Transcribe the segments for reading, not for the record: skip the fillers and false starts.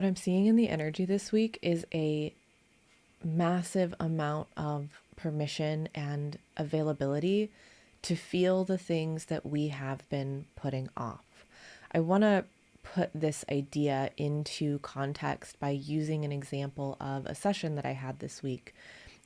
What I'm seeing in the energy this week is a massive amount of permission and availability to feel the things that we have been putting off. I want to put this idea into context by using an example of a session that I had this week.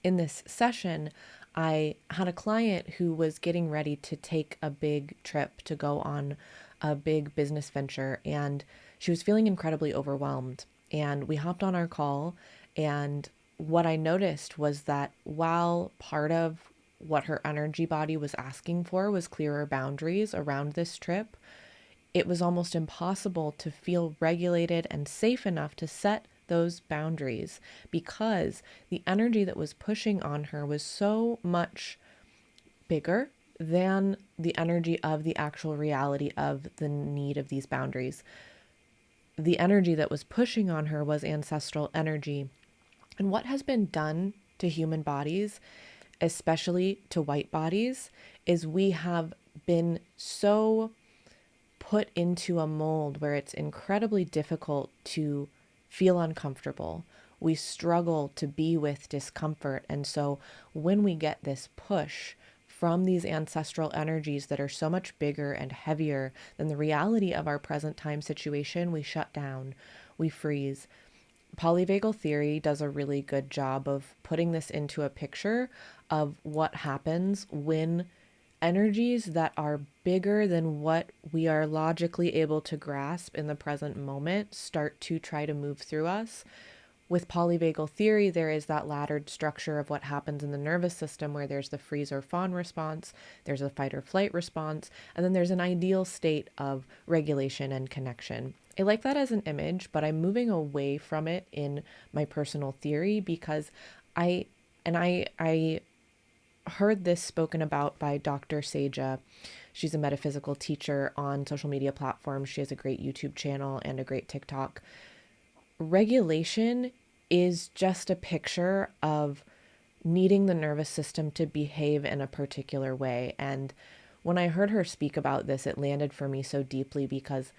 In this session, I had a client who was getting ready to take a big trip to go on a big business venture, and she was feeling incredibly overwhelmed. And we hopped on our call, and what I noticed was that while part of what her energy body was asking for was clearer boundaries around this trip, it was almost impossible to feel regulated and safe enough to set those boundaries because the energy that was pushing on her was so much bigger than the energy of the actual reality of the need of these boundaries. The energy that was pushing on her was ancestral energy. And what has been done to human bodies, especially to white bodies, is we have been so put into a mold where it's incredibly difficult to feel uncomfortable. We struggle to be with discomfort. And so when we get this push from these ancestral energies that are so much bigger and heavier than the reality of our present time situation, we shut down, we freeze. Polyvagal theory does a really good job of putting this into a picture of what happens when energies that are bigger than what we are logically able to grasp in the present moment start to try to move through us. With polyvagal theory, there is that laddered structure of what happens in the nervous system where there's the freeze or fawn response, there's a fight or flight response, and then there's an ideal state of regulation and connection. I like that as an image, but I'm moving away from it in my personal theory because I heard this spoken about by Dr. Seja. She's a metaphysical teacher on social media platforms. She has a great YouTube channel and a great TikTok. Regulation is just a picture of needing the nervous system to behave in a particular way. And when I heard her speak about this, it landed for me so deeply because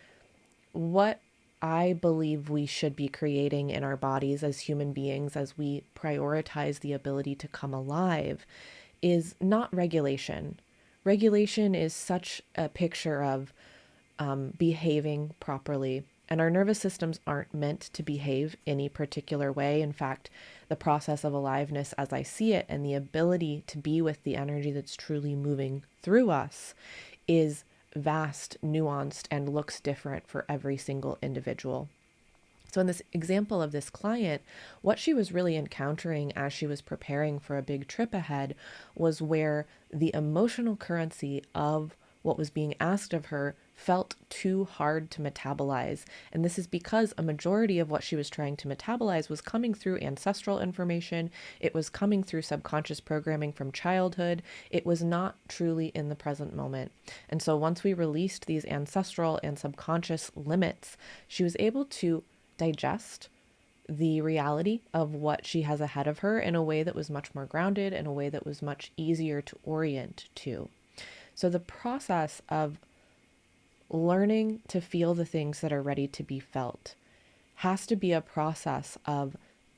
what I believe we should be creating in our bodies as human beings as we prioritize the ability to come alive is not regulation. Regulation is such a picture of behaving properly. And our nervous systems aren't meant to behave any particular way. In fact, the process of aliveness, as I see it, and the ability to be with the energy that's truly moving through us is vast, nuanced, and looks different for every single individual. So, in this example of this client, what she was really encountering as she was preparing for a big trip ahead was where the emotional currency of what was being asked of her felt too hard to metabolize. And this is because a majority of what she was trying to metabolize was coming through ancestral information. It was coming through subconscious programming from childhood. It was not truly in the present moment. And so once we released these ancestral and subconscious limits, she was able to digest the reality of what she has ahead of her in a way that was much more grounded, in a way that was much easier to orient to. So the process of learning to feel the things that are ready to be felt has to be a process of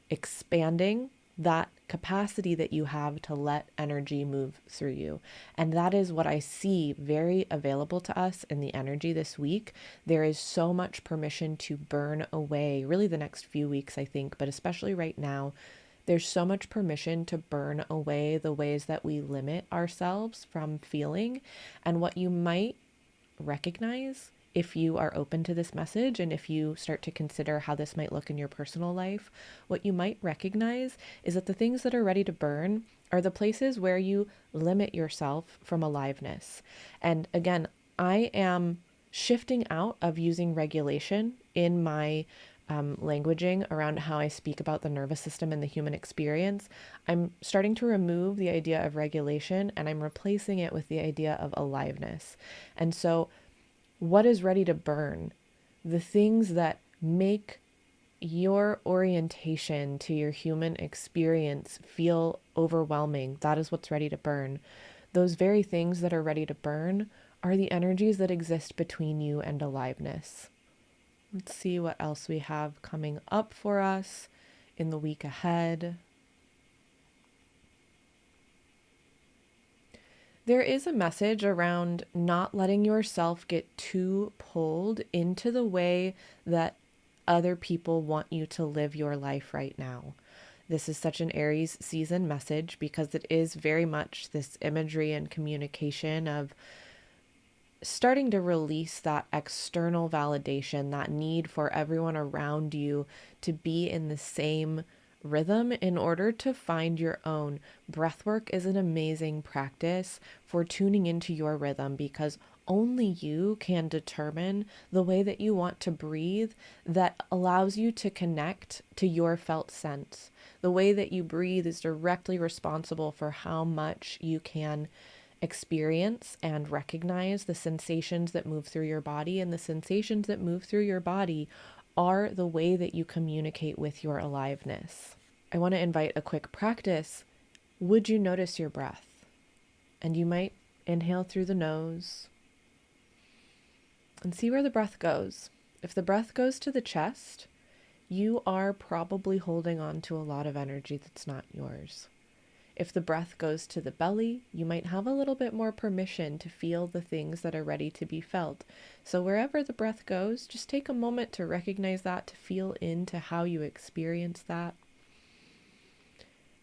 expanding that capacity that you have to let energy move through you. And that is what I see very available to us in the energy this week. There is so much permission to burn away, really the next few weeks, I think, but especially right now. There's so much permission to burn away the ways that we limit ourselves from feeling. And what you might recognize if you are open to this message and if you start to consider how this might look in your personal life, what you might recognize is that the things that are ready to burn are the places where you limit yourself from aliveness. And again, I am shifting out of using regulation in my languaging around how I speak about the nervous system and the human experience. I'm starting to remove the idea of regulation and I'm replacing it with the idea of aliveness. And so, what is ready to burn? The things that make your orientation to your human experience feel overwhelming, that is what's ready to burn. Those very things that are ready to burn are the energies that exist between you and aliveness. Let's see what else we have coming up for us in the week ahead. There is a message around not letting yourself get too pulled into the way that other people want you to live your life right now. This is such an Aries season message because it is very much this imagery and communication of starting to release that external validation, that need for everyone around you to be in the same rhythm in order to find your own. Breathwork is an amazing practice for tuning into your rhythm because only you can determine the way that you want to breathe that allows you to connect to your felt sense. The way that you breathe is directly responsible for how much you can experience and recognize the sensations that move through your body. And the sensations that move through your body are the way that you communicate with your aliveness. I want to invite a quick practice. Would you notice your breath? And you might inhale through the nose and see where the breath goes. If the breath goes to the chest, you are probably holding on to a lot of energy that's not yours. If the breath goes to the belly, you might have a little bit more permission to feel the things that are ready to be felt. So wherever the breath goes, just take a moment to recognize that, to feel into how you experience that.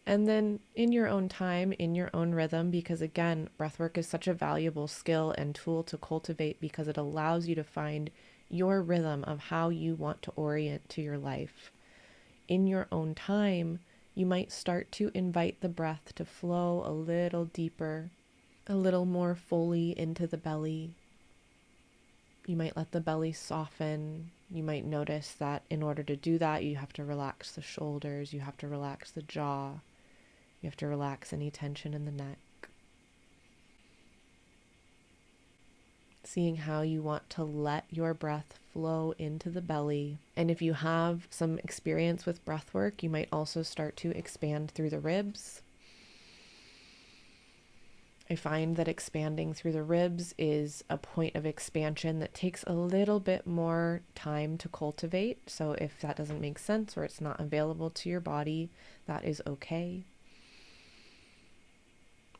And then in your own time, in your own rhythm, because again, breathwork is such a valuable skill and tool to cultivate because it allows you to find your rhythm of how you want to orient to your life. In your own time, you might start to invite the breath to flow a little deeper, a little more fully into the belly. You might let the belly soften. You might notice that in order to do that, you have to relax the shoulders, you have to relax the jaw, you have to relax any tension in the neck. Seeing how you want to let your breath flow into the belly. And if you have some experience with breath work, you might also start to expand through the ribs. I find that expanding through the ribs is a point of expansion that takes a little bit more time to cultivate. So if that doesn't make sense or it's not available to your body, that is okay.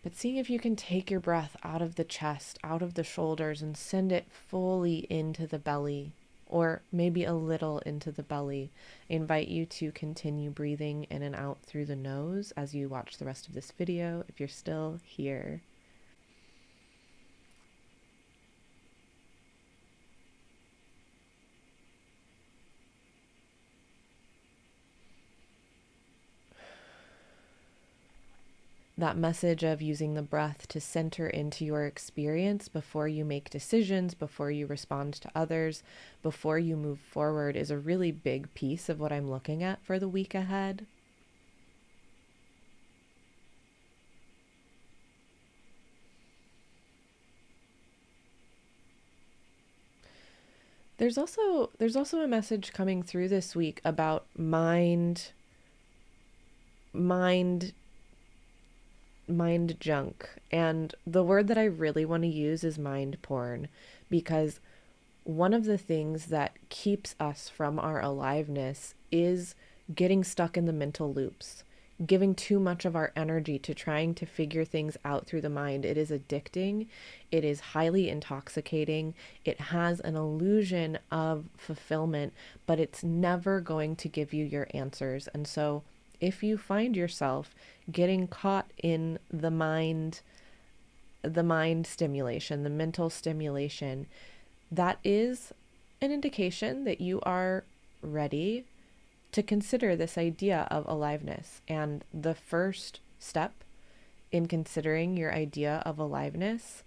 But seeing if you can take your breath out of the chest, out of the shoulders, and send it fully into the belly, or maybe a little into the belly. I invite you to continue breathing in and out through the nose as you watch the rest of this video, if you're still here. That message of using the breath to center into your experience before you make decisions, before you respond to others, before you move forward is a really big piece of what I'm looking at for the week ahead. There's also a message coming through this week about mind mind junk. And the word that I really want to use is mind porn, because one of the things that keeps us from our aliveness is getting stuck in the mental loops, giving too much of our energy to trying to figure things out through the mind. It is addicting. It is highly intoxicating. It has an illusion of fulfillment, but it's never going to give you your answers. And so if you find yourself getting caught in the mind stimulation, the mental stimulation, that is an indication that you are ready to consider this idea of aliveness. And the first step in considering your idea of aliveness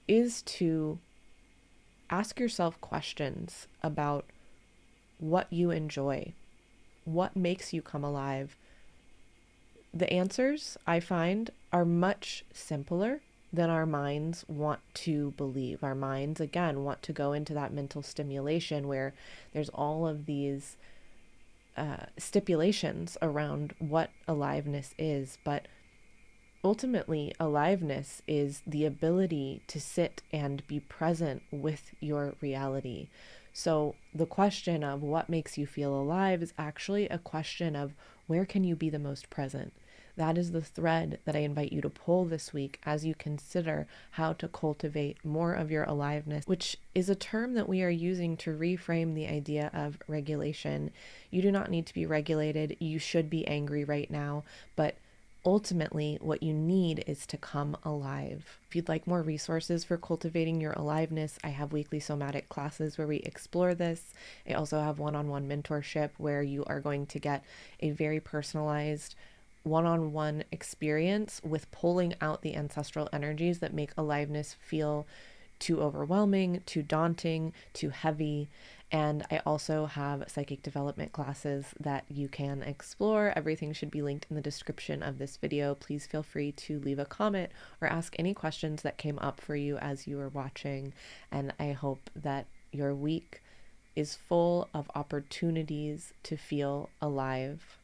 is to ask yourself questions about what you enjoy, what makes you come alive. The answers, I find, are much simpler than our minds want to believe. Our minds, again, want to go into that mental stimulation where there's all of these stipulations around what aliveness is. But ultimately, aliveness is the ability to sit and be present with your reality. So the question of what makes you feel alive is actually a question of where can you be the most present. That is the thread that I invite you to pull this week as you consider how to cultivate more of your aliveness, which is a term that we are using to reframe the idea of regulation. You do not need to be regulated. You should be angry right now, but ultimately, what you need is to come alive. If you'd like more resources for cultivating your aliveness, I have weekly somatic classes where we explore this. I also have one-on-one mentorship where you are going to get a very personalized one-on-one experience with pulling out the ancestral energies that make aliveness feel too overwhelming, too daunting, too heavy. And I also have psychic development classes that you can explore. Everything should be linked in the description of this video. Please feel free to leave a comment or ask any questions that came up for you as you were watching. And I hope that your week is full of opportunities to feel alive.